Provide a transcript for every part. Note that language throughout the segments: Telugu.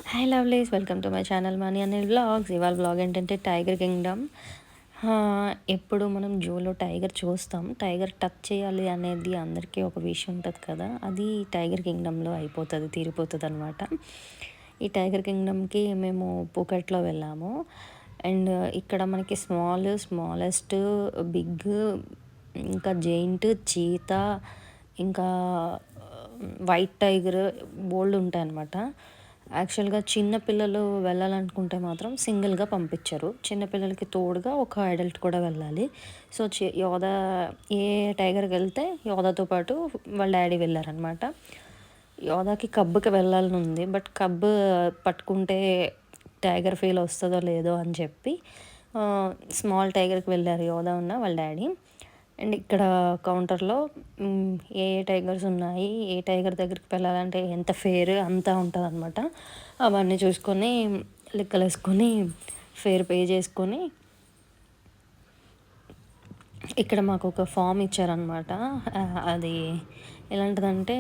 Hi lovelies, welcome to my channel money అనే వ్లాగ్స్. ఇవాళ వ్లాగ్ ఏంటంటే టైగర్ కింగ్డమ్. ఎప్పుడు మనం జూలో టైగర్ చూస్తాం, టైగర్ టచ్ చేయాలి అనేది అందరికీ ఒక విషయం ఉంటుంది కదా, అది టైగర్ కింగ్డమ్లో అయిపోతుంది, తీరిపోతుంది అనమాట. ఈ టైగర్ కింగ్డమ్కి మేము పూకెట్లో వెళ్ళాము. అండ్ ఇక్కడ మనకి స్మాలెస్ట్, బిగ్, ఇంకా జైంట్, చీతా, ఇంకా వైట్ టైగర్ బోల్డ్ ఉంటాయి అన్నమాట. యాక్చువల్గా చిన్నపిల్లలు వెళ్ళాలనుకుంటే మాత్రం సింగిల్గా పంపించరు, చిన్నపిల్లలకి తోడుగా ఒక అడల్ట్ కూడా వెళ్ళాలి. సో యోధా ఏ టైగర్కి వెళ్తే యోధాతో పాటు వాళ్ళ డాడీ వెళ్ళారనమాట. యోధాకి కబ్బుకి వెళ్ళాలని ఉంది, బట్ కబ్బు పట్టుకుంటే టైగర్ ఫీల్ వస్తుందో లేదో అని చెప్పి స్మాల్ టైగర్కి వెళ్ళారు యోధా ఉన్న వాళ్ళ డాడీ. అండ్ ఇక్కడ కౌంటర్లో ఏ టైగర్స్ ఉన్నాయి, ఏ టైగర్ దగ్గరికి వెళ్ళాలంటే ఎంత ఫేర్ అంతా ఉంటుంది అనమాట. అవన్నీ చూసుకొని లెక్కలేసుకొని ఫేర్ పే చేసుకొని ఇక్కడ మాకు ఒక ఫామ్ ఇచ్చారనమాట. అది ఎలాంటిదంటే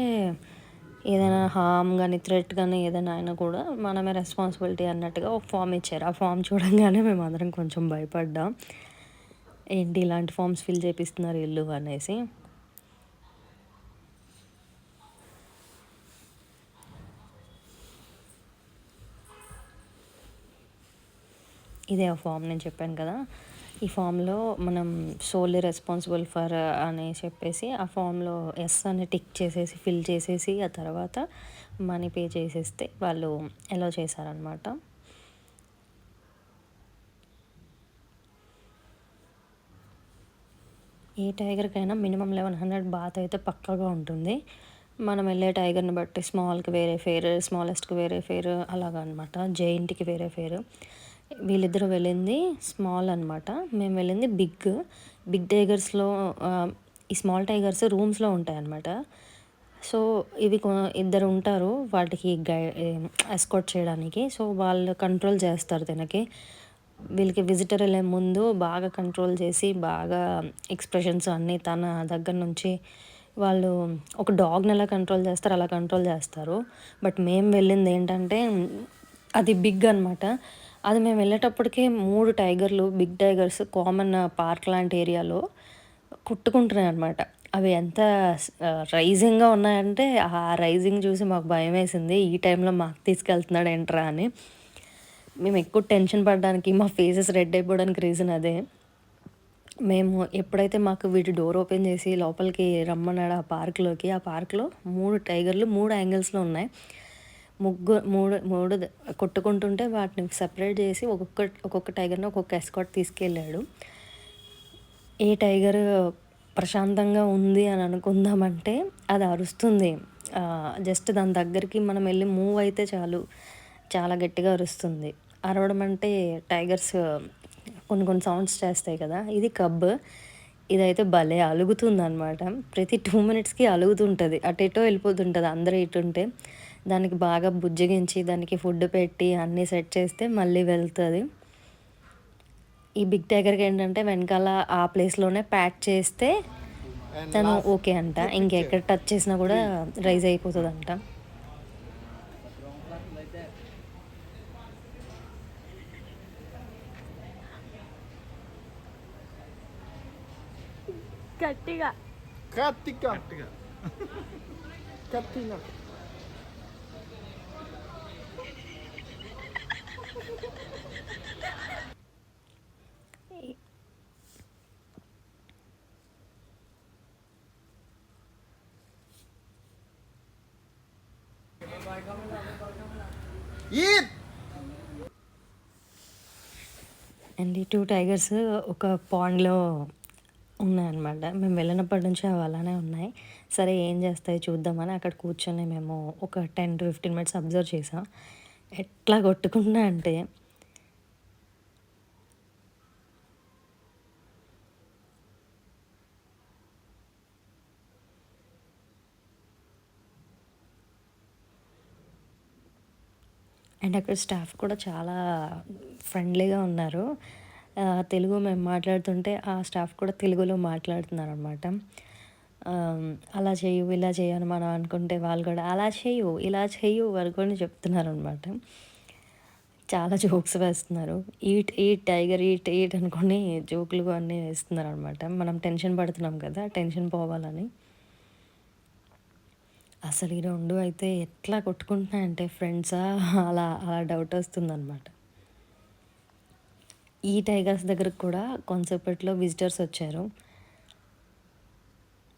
ఏదైనా హామ్ కానీ థ్రెట్ కానీ ఏదైనా అయినా కూడా మనమే రెస్పాన్సిబిలిటీ అన్నట్టుగా ఒక ఫామ్ ఇచ్చారు. ఆ ఫామ్ చూడంగానే మేము అందరం కొంచెం భయపడ్డాం, ఏంటి ఇలాంటి ఫామ్స్ ఫిల్ చేపిస్తున్నారు ఇల్లు అనేసి. ఇదే ఆ ఫామ్ నేను చెప్పాను కదా, ఈ ఫామ్లో మనం సోల్లీ రెస్పాన్సిబుల్ ఫర్ అని చెప్పేసి ఆ ఫామ్లో ఎస్ అని టిక్ చేసేసి ఫిల్ చేసేసి ఆ తర్వాత మనీ పే చేసేస్తే వాళ్ళు అలౌ చేశారనమాట. ఏ టైగర్కైనా మినిమం 1100 బాత్ అయితే పక్కాగా ఉంటుంది. మనం వెళ్ళే టైగర్ని బట్టి స్మాల్కి వేరే ఫేర్, స్మాలెస్ట్కి వేరే ఫేర్ అలాగా అనమాట. జైంట్కి వేరే ఫేర్. వీళ్ళిద్దరూ వెళ్ళింది స్మాల్ అనమాట, మేము వెళ్ళింది బిగ్. బిగ్ టైగర్స్లో ఈ స్మాల్ టైగర్స్ రూమ్స్లో ఉంటాయి అన్నమాట. సో ఇవి ఇద్దరు ఉంటారు వాటికి ఎస్కార్ట్ చేయడానికి. సో వాళ్ళు కంట్రోల్ చేస్తారు దీనికి. వీళ్ళకి విజిటర్ వెళ్ళే ముందు బాగా కంట్రోల్ చేసి బాగా ఎక్స్ప్రెషన్స్ అన్నీ తన దగ్గర నుంచి వాళ్ళు ఒక డాగ్ని ఎలా కంట్రోల్ చేస్తారు అలా కంట్రోల్ చేస్తారు. బట్ మేము వెళ్ళింది ఏంటంటే అది బిగ్ అనమాట. అది మేము వెళ్ళేటప్పటికే 3 టైగర్లు, బిగ్ టైగర్స్ కామన్ పార్క్ లాంటి ఏరియాలో కొట్టుకుంటున్నాయి అనమాట. అవి ఎంత రైజింగ్గా ఉన్నాయంటే ఆ రైజింగ్ చూసి మాకు భయం వేసింది, ఈ టైంలో మాకు తీసుకెళ్తున్నాడు ఏంట్రా అని. మేము ఎక్కువ టెన్షన్ పడడానికి, మా ఫేసెస్ రెడ్ అయిపోవడానికి రీజన్ అదే. మేము ఎప్పుడైతే మాకు వీటి డోర్ ఓపెన్ చేసి లోపలికి రమ్మన్నాడు ఆ పార్క్లోకి, ఆ పార్క్లో 3 టైగర్లు 3 యాంగిల్స్లో ఉన్నాయి. మూడు మూడు కొట్టుకుంటుంటే వాటిని సెపరేట్ చేసి ఒక్కొక్క టైగర్ని ఒక్కొక్క ఎస్కాట్ తీసుకెళ్ళాడు. ఏ టైగర్ ప్రశాంతంగా ఉంది అని అనుకుందామంటే అది అరుస్తుంది. జస్ట్ దాని దగ్గరికి మనం వెళ్ళి మూవ్ అయితే చాలు, చాలా గట్టిగా అరుస్తుంది. అరవడం అంటే టైగర్స్ కొన్ని సౌండ్స్ చేస్తాయి కదా, ఇది కబ్. ఇదైతే భలే అలుగుతుంది అనమాట. ప్రతి 2 మినిట్స్కి అలుగుతుంటుంది, అటు ఇటో వెళ్ళిపోతుంటుంది. అందరూ ఇటుంటే దానికి బాగా బుజ్జగించి దానికి ఫుడ్ పెట్టి అన్నీ సెట్ చేస్తే మళ్ళీ వెళ్తుంది. ఈ బిగ్ టైగర్కి ఏంటంటే వెనకాల ఆ ప్లేస్లోనే ప్యాక్ చేస్తే తను ఓకే అంట, ఇంకెక్కడ టచ్ చేసినా కూడా రైజ్ అయిపోతుంది అంట. గట్టిగా గట్టిగా గట్టిగా ఈట్. అండ్ ఈ 2 టైగర్స్ ఒక పాండ్లో ఉన్నాయన్నమాట. మేము వెళ్ళినప్పటి నుంచి అవి అలానే ఉన్నాయి. సరే ఏం చేస్తాయి చూద్దామని అక్కడ కూర్చొని మేము ఒక 10 to 15 మినిట్స్ అబ్జర్వ్ చేసాం. ఎట్లా కొట్టుకున్నా అంటే అండ్ అక్కడ స్టాఫ్ కూడా చాలా ఫ్రెండ్లీగా ఉన్నారు. తెలుగు మేము మాట్లాడుతుంటే ఆ స్టాఫ్ కూడా తెలుగులో మాట్లాడుతున్నారు అనమాట. అలా చేయు ఇలా చేయు అని మనం అనుకుంటే వాళ్ళు కూడా అలా చేయు ఇలా చేయు వరకు చెప్తున్నారు అనమాట. చాలా జోక్స్ వేస్తున్నారు. Eat, eat tiger eat, eat అనుకోని జోకులు అన్నీ వేస్తున్నారనమాట. మనం టెన్షన్ పడుతున్నాం కదా! టెన్షన్ పోవాలని. అసలు ఈ 2 అయితే ఎట్లా కొట్టుకుంటున్నాయంటే ఫ్రెండ్సా అలా అలా డౌటొస్తుందనమాట. ఈ టైగర్స్ దగ్గరకి కూడా కొంతసేపట్లో విజిటర్స్ వచ్చారు.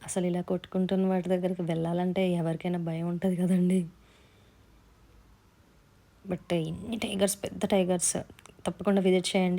అసలు ఇలా కొట్టుకుంటున్న వాటి దగ్గరికి వెళ్ళాలంటే ఎవరికైనా భయం ఉంటది కదండీ! బట్ ఇన్ని టైగర్స్, పెద్ద టైగర్స్ తప్పకుండా విజిట్ చేయండి.